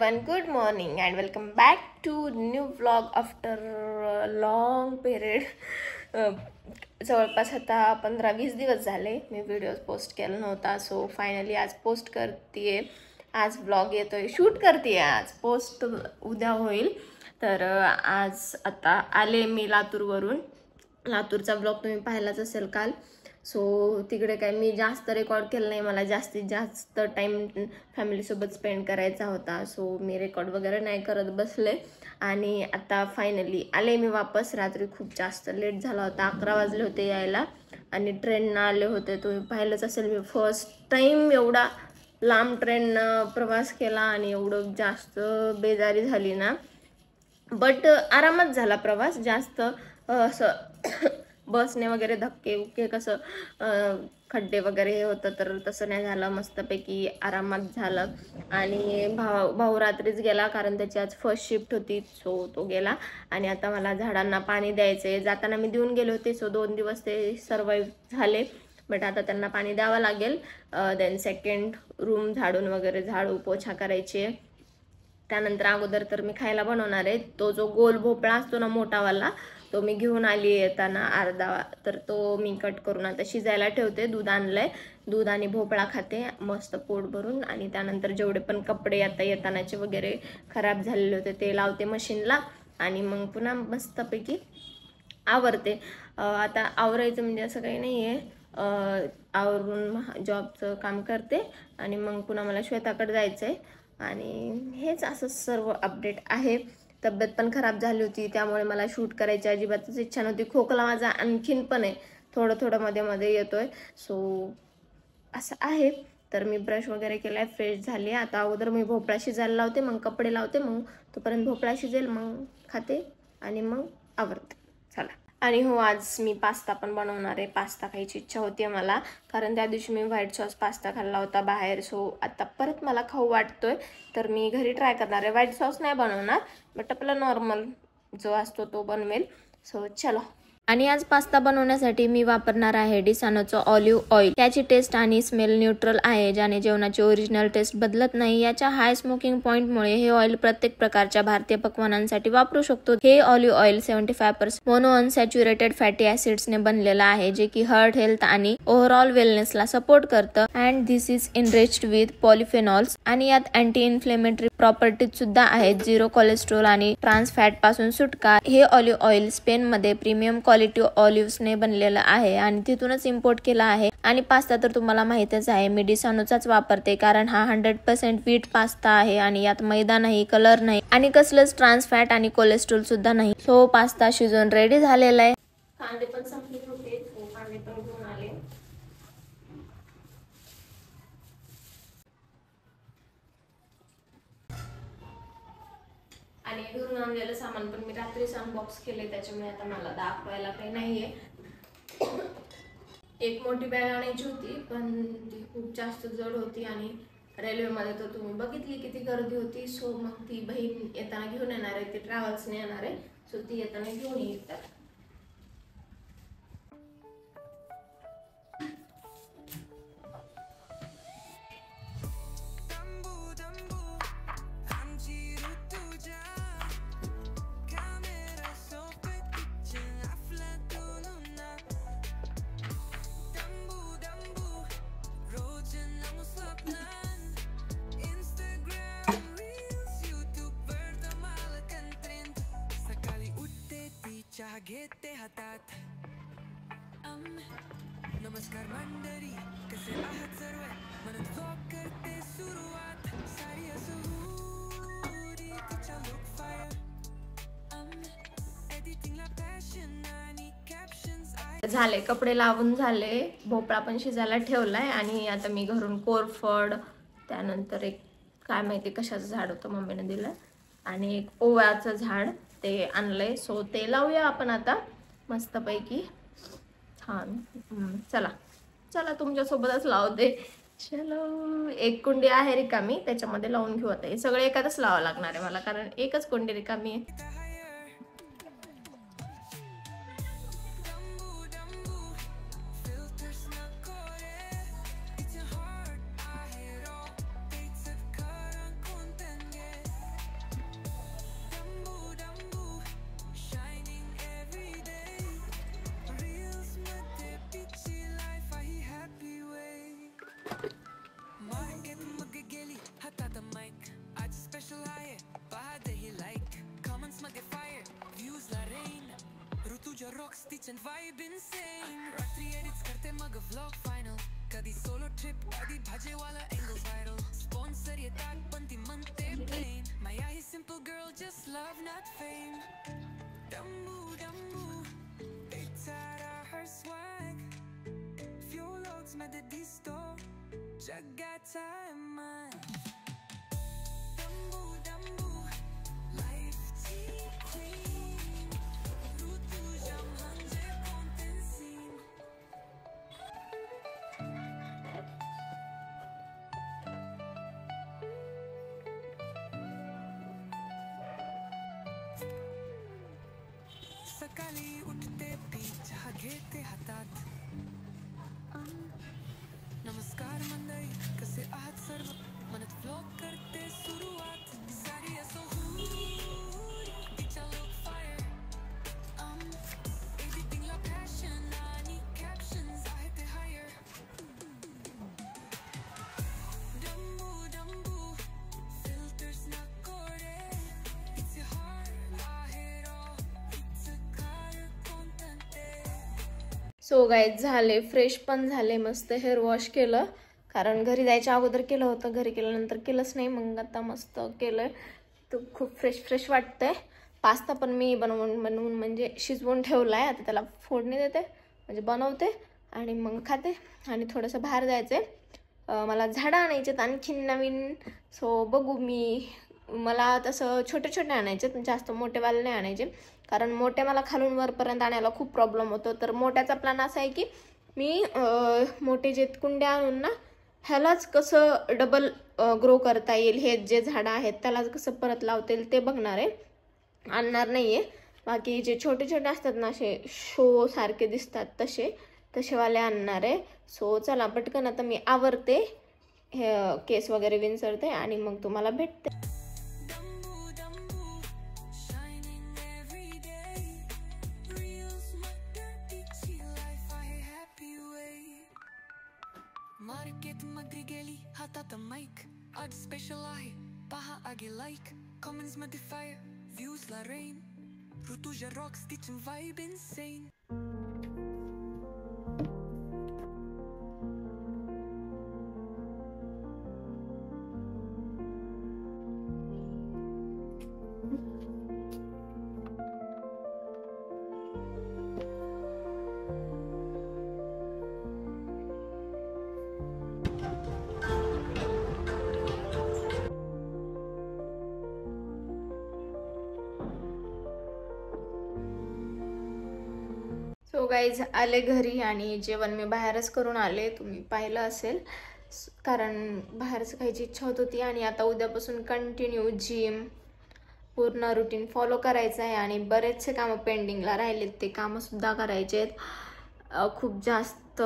everyone, good morning and welcome back to new vlog after a long period. जवळपास आता 15-20 दिवस झाले मी video post केला नव्हता. सो फायनली आज पोस्ट करते. आज व्लॉग येतोय, शूट करते. आज पोस्ट उद्या होईल. तर आज आता आले मी लातूरवरून. लातूरचा व्लॉग तुम्ही पाहिलाच असेल काल. सो तिकडे काय मी जास्त रेकॉर्ड केलं नाही, मला जास्तीत जास्त टाईम फॅमिलीसोबत स्पेंड करायचा होता. सो मी रेकॉर्ड वगैरे नाही करत बसले आणि आता फायनली आले मी वापस. रात्री खूप जास्त लेट झाला होता, 11 वाजले होते यायला आणि ट्रेननं आले होते. तुम्ही पाहिलंच असेल, मी फर्स्ट टाईम एवढा लांब ट्रेननं प्रवास केला आणि एवढं जास्त बेजारी झाली ना. बट आरामात झाला प्रवास. जास्त असं बसने वगैरे धक्के उक्के कसं खड्डे वगैरे हे होतं तर तसं नाही झालं. मस्तपैकी आरामात झालं. आणि भाऊ रात्रीच गेला कारण त्याची आज फर्स्ट शिफ्ट होती. सो तो गेला आणि आता मला झाडांना पाणी द्यायचं. जाताना मी देऊन गेले होते. सो 2 दिवस ते सर्वाईव्ह झाले. बट आता त्यांना पाणी द्यावं लागेल. देन सेकंड रूम झाडून वगैरे झाडू पोछा करायचे. त्यानंतर अगोदर तर मी खायला बनवणार आहे. तो जो गोल भोपळा असतो ना मोठावाला, तो मी घेऊन आली येताना अर्धा. तर तो मी कट करून आता शिजायला ठेवते. दूध आणलंय, दूध आणि भोपळा खाते मस्त पोट भरून. आणि त्यानंतर जेवढे पण कपडे आता येतानाचे वगैरे खराब झालेले होते ते लावते मशीनला आणि मग पुन्हा मस्तपैकी आवरते. आता आवरायचं म्हणजे असं काही नाही आहे. आवरून जॉबचं काम करते आणि मग पुन्हा मला श्वेताकडे जायचं आहे. आणि हेच असं सर्व अपडेट आहे. तब्येत पण खराब झाली होती त्यामुळे मला शूट करायची अजिबातच इच्छा नव्हती. खोकला माझा आणखीन पण आहे, थोडं मध्ये मध्ये येतोय. सो असं आहे. तर मी ब्रश वगैरे केलाय, फ्रेश झाली. आता अगोदर मी भोपळा शिजायला लावते, मग कपडे लावते. मग तोपर्यंत भोपळा शिजेल, मग खाते आणि मग आवरते. चला. आणि हो, आज मी पास्ता पण बनवणार आहे. पास्ता खायची इच्छा होती मला कारण त्या दिवशी मी व्हाईट सॉस पास्ता खाल्ला होता बाहेर. सो आता परत मला खाऊ वाटतोय तर मी घरी ट्राय करणार आहे. व्हाईट सॉस नाही बनवणार, बट आपला नॉर्मल जो असतो तो बनवेल. सो चलो. आणि आज पास्ता बनवण्यासाठी मी वापरणार आहे डिसानोचं ऑलिव्ह ऑइल. याची टेस्ट आणि स्मेल न्यूट्रल आहे, ज्याने जेवणाची ओरिजिनल टेस्ट बदलत नाही. याच्या हाय स्मोकिंग पॉइंटमुळे हे ऑइल प्रत्येक प्रकारच्या भारतीय पक्वानांसाठी वापरू शकतो. हे olive oil 75% mono unsaturated fatty ऍसिड्सने बनलेलं आहे, जे की हार्ट हेल्थ आणि ओव्हरऑल वेलनेसला सपोर्ट करतं. And this is enriched with polyphenols. आणि यात अँटी इन्फ्लेमेटरी प्रॉपर्टीज सुद्धा आहेत. 0 कोलेस्ट्रॉल आणि ट्रान्स फॅट पासून सुटका. हे ऑलिव्ह ऑइल स्पेनमध्ये प्रीमियम क्वालिटी ऑलिव्हने बनलेलं आहे आणि तिथूनच इम्पोर्ट केला आहे. आणि पास्ता तर तुम्हाला माहितच आहे, मी डिसानोचाच वापरते कारण हा 100% व्हीट पास्ता आहे आणि यात मैदा नाही, कलर नाही आणि कसलंच ट्रान्स फॅट आणि कोलेस्ट्रॉल सुद्धा नाही. सो पास्ता शिजून रेडी झालेला आहे. कांदे पण संपले होते, कांदे पण घेऊन आले. आणि घरून आणलेलं सामान पण मी रात्रीच अनबॉक्स केले, त्याच्यामुळे आता मला दाखवायला काही नाहीये. एक मोठी बॅग आणायची होती पण ती खूप जास्त जड होती आणि रेल्वेमध्ये तर तुम्ही बघितली किती गर्दी होती. सो मग ती बहीण येताना घेऊन येणार आहे, ती ट्रॅव्हल्सने येणार आहे. सो ती येताना घेऊन येतात. घेते हातात. नमस्कार मंडळी, कसे आहात सर्व? म्हणत व्लॉग करते सुरुवात. साडी असुरी तिच्या लुक फायर. एडिटिंगला पॅशन आणि कॅप्शन्स. झाले कपडे लावून झाले, भोपळा पण शिजायला ठेवलाय. आणि आता मी घरून कोरफड, त्यानंतर एक काय माहिती कशाचं झाड होतं मम्मीने दिलं, आणि एक ओव्याचं झाड ते आणलंय. सो ते लावूया आपण आता मस्तपैकी. छान. चला चला, तुमच्यासोबतच लावते. चलो. एक कुंडी आहे रिकामी, त्याच्यामध्ये लावून घेऊ. आता हे सगळे एकातच लावावं लागणार आहे मला कारण एकच कुंडी रिकामी आहे. rocks तिच्यान vibe insane. रात्री edits करते मग vlog final. कधी solo trip कधी भाजीवाला angles viral. Sponsor येतात पण ती म्हणते plain. Maya he simple girl just love not fame. Dumbu dumbu, बेचारा her swag. Few logs मध्ये दिसतो जगाचा man. Dumbu dumbu, lifeची queen. Rutuja म्हणजे content scene. सकाळी उठते पी चहा घेते हातात. नमस्कार मंडळी, कसे आहात सर्व? म्हणत व्लॉग करते सुरुवात. साडी असो तिचा लुक फायर. एडिटिंगला पॅशन आणि कॅप्शन्स आहे ते हायर. डंबू डंबू फिल्टर्स नको रे. इट्स हार्ड आहे raw. It's car content. So guys झाले, फ्रेश पण झाले, मस्त हेअर वॉश केलं, कारण घरी जायच्या अगोदर केलं होतं, घरी केल्यानंतर केलंच नाही, मग आता मस्त केलं. तर खूप फ्रेश फ्रेश वाटतंय. पास्ता पण मी बनवून म्हणजे शिजवून ठेवला आहे. आता त्याला फोडणी देते, म्हणजे बनवते आणि मग खाते. आणि थोडंसं बाहेर जायचं आहे, मला झाडं आणायचे आहेत आणखीन नवीन. सो बघू, मला तसं छोटे छोटे आणायचे, जास्त मोठेवाले नाही आणायचे, कारण मोठे मला खालून वरपर्यंत आणायला खूप प्रॉब्लेम होतो. तर मोठ्याचा प्लॅन असा आहे की मी मोठे जे कुंड्या आणून ना, ह्यालाच कसं डबल ग्रो करता येईल, हे जे झाडं आहेत त्यालाच कसं परत लावता येईल ते बघणार आहे, आणणार नाही आहे. बाकी जे छोटे छोटे असतात ना, असे शो सारखे दिसतात तसेवाले आणणार आहे. सो चला पटकन आता मी आवरते, हे केस वगैरे विंचरते आणि मग तुम्हाला भेटते. Dumbu dumbu, shining every day. Reels मध्ये तिची life आहे happy way. मार्केट मध्ये गेली हातात माईक. आज स्पेशल आहे पहा आगे लाईक. कमेंट्स मध्ये फायर, व्ह्यूज ला रेन. ऋतुजा रॉक्स तिची vibe insane. सो गाईज आले घरी आणि जेवण मी बाहेरच करून आले, तुम्ही पाहिलं असेल, कारण बाहेरच खायची इच्छा होत होती. आणि आता उद्यापासून कंटिन्यू जिम पूर्ण रुटीन फॉलो करायचं आहे. आणि बरेचसे कामं पेंडिंगला राहिलेत, ते कामंसुद्धा करायचे आहेत. खूप जास्त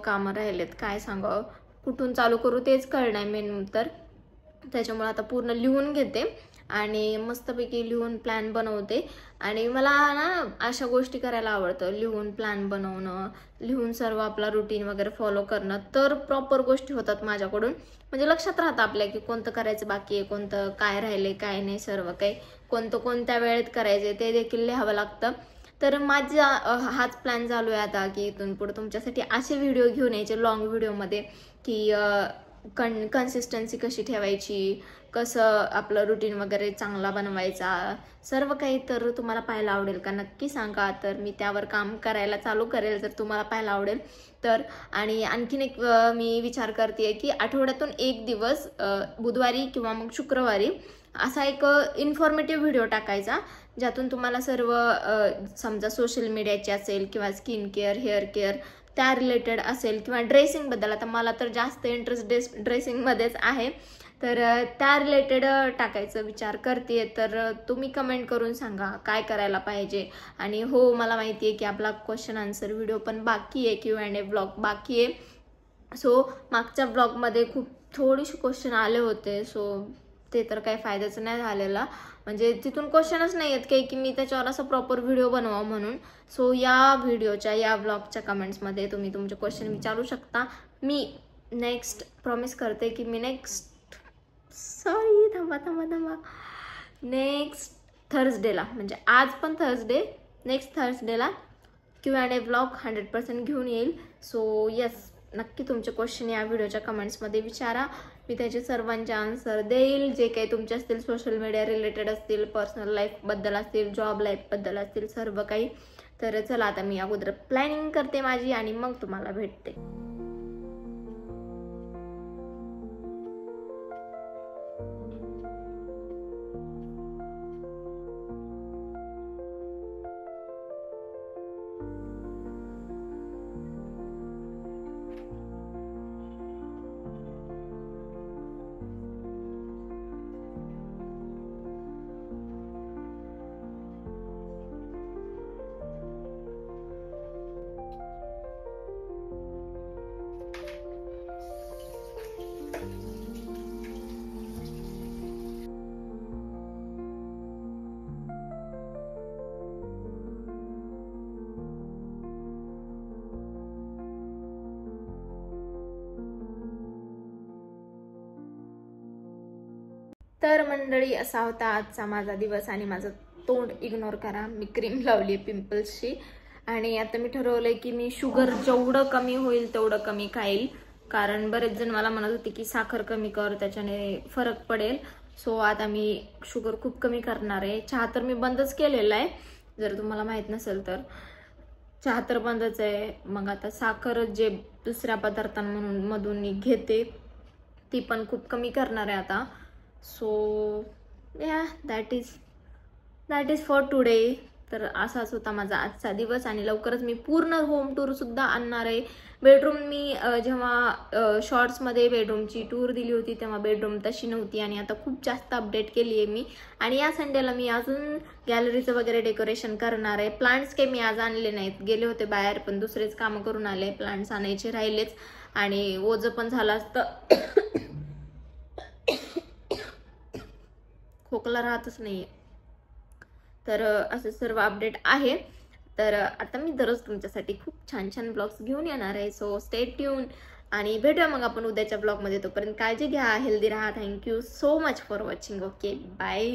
कामं राहिलेत, काय सांगावं, कुठून चालू करू तेच कळलं नाही मेन. तर त्याच्यामुळे आता पूर्ण लिहून घेते आणि मस्तपैकी लिहून प्लॅन बनवते. आणि मला ना अशा गोष्टी करायला आवडतं, लिहून प्लॅन बनवणं, लिहून सर्व आपला रुटीन वगैरे फॉलो करणं, तर प्रॉपर गोष्टी होतात माझ्याकडून. म्हणजे लक्षात राहतं आपल्या की कोणतं करायचं बाकी आहे, कोणतं काय राहिलं काय नाही, सर्व काही कोणतं कोणत्या वेळेत करायचं ते देखील लिहावं लागतं. तर माझा हाच प्लॅन चालू आहे आता की इथून पुढे तुमच्यासाठी असे व्हिडिओ घेऊन यायचे लॉंग व्हिडिओमध्ये, की कन्सिस्टन्सी कशी ठेवायची, कसं आपलं रुटीन वगैरे चांगला बनवायचा, सर्व काही. तर तुम्हाला पाहायला आवडेल का नक्की सांगा, तर मी त्यावर काम करायला चालू करेल जर तुम्हाला पाहायला आवडेल तर. आणि आणखीन एक मी विचार करते की आठवड्यातून एक दिवस बुधवारी किंवा मग शुक्रवारी असा एक इन्फॉर्मेटिव्ह व्हिडिओ टाकायचा, ज्यातून तुम्हाला सर्व समजा सोशल मीडियाची असेल किंवा स्किन केअर, हेअर केअर त्या रिलेटेड असेल, किंवा ड्रेसिंगबद्दल. आता मला तर जास्त इंटरेस्ट ड्रेसिंगमध्येच आहे, तर त्या रिलेटेड टाकायचं विचार करते. तर तुम्ही कमेंट करून सांगा काय करायला पाहिजे. आणि हो, मला माहिती आहे की आपला क्वेश्चन आन्सर व्हिडिओ पण बाकी आहे, Q&A ब्लॉग बाकी आहे. सो मागच्या ब्लॉगमध्ये खूप थोडीशी क्वेश्चन आले होते, सो ते तर काही फायद्याचं नाही झालेला, म्हणजे तिथून क्वेश्चनच नाही आहेत काही की मी त्याच्यावर असं प्रॉपर व्हिडिओ बनवा म्हणून. सो या व्हिडिओच्या, या ब्लॉगच्या कमेंट्समध्ये तुम्ही तुमचे क्वेश्चन विचारू शकता. मी नेक्स्ट प्रॉमिस करते की मी नेक्स्ट थर्सडेला, म्हणजे आज पण थर्सडे, नेक्स्ट थर्सडेला Q&A व्लॉग 100% घेऊन येईल. सो येस, नक्की तुमचे क्वेश्चन या व्हिडिओच्या कमेंट्समध्ये विचारा. मी त्याचे सर्वांचे आन्सर देईल. जे काही तुमचे असतील सोशल मीडिया रिलेटेड असतील, पर्सनल लाईफबद्दल असतील, जॉब लाईफबद्दल असतील, सर्व काही. तर चला आता मी अगोदर प्लॅनिंग करते माझी आणि मग तुम्हाला भेटते. तर मंडळी, असा होता आजचा माझा दिवस आणि माझं तोंड इग्नोर करा. मी क्रीम लावली पिंपल्सची आणि आता मी ठरवलंय की मी शुगर जेवढं कमी होईल तेवढं कमी खाईल. कारण बरेच जण मला म्हणत होते की साखर कमी कर, त्याच्याने फरक पडेल. सो आता मी शुगर खूप कमी करणार आहे. चहा तर मी बंदच केलेला आहे, जर तुम्हाला माहित नसेल तर. चहा तर बंदच आहे. मग आता साखर जे दुसऱ्या पदार्थांमधून मी घेते ती पण खूप कमी करणार आहे आता. सो या दॅट इज फॉर टुडे. तर असाच होता माझा आजचा दिवस आणि लवकरच मी पूर्ण होम टूर सुद्धा आणणार आहे. बेडरूम मी जेव्हा शॉर्ट्समध्ये बेडरूमची टूर दिली होती तेव्हा बेडरूम तशी नव्हती आणि आता खूप जास्त अपडेट केली आहे मी. आणि या संडेला मी अजून गॅलरीचं वगैरे डेकोरेशन करणार आहे. प्लांट्स काही मी आज आणले नाहीत, गेले होते बाहेर पण दुसरेच कामं करून आले. प्लांट्स आणायचे राहिलेच आणि ओझं पण झालं असतं. खोकला राहतच नाहीये. तर असे सर्व अपडेट आहे. तर आता मी दररोज तुमच्यासाठी खूप छान छान ब्लॉग्स घेऊन येणार आहे. सो स्टे ट्यून आणि भेटूया मग आपण उद्याच्या ब्लॉगमध्ये. तोपर्यंत काळजी घ्या, हेल्दी राहा. Thank you so much for watching. Okay, bye.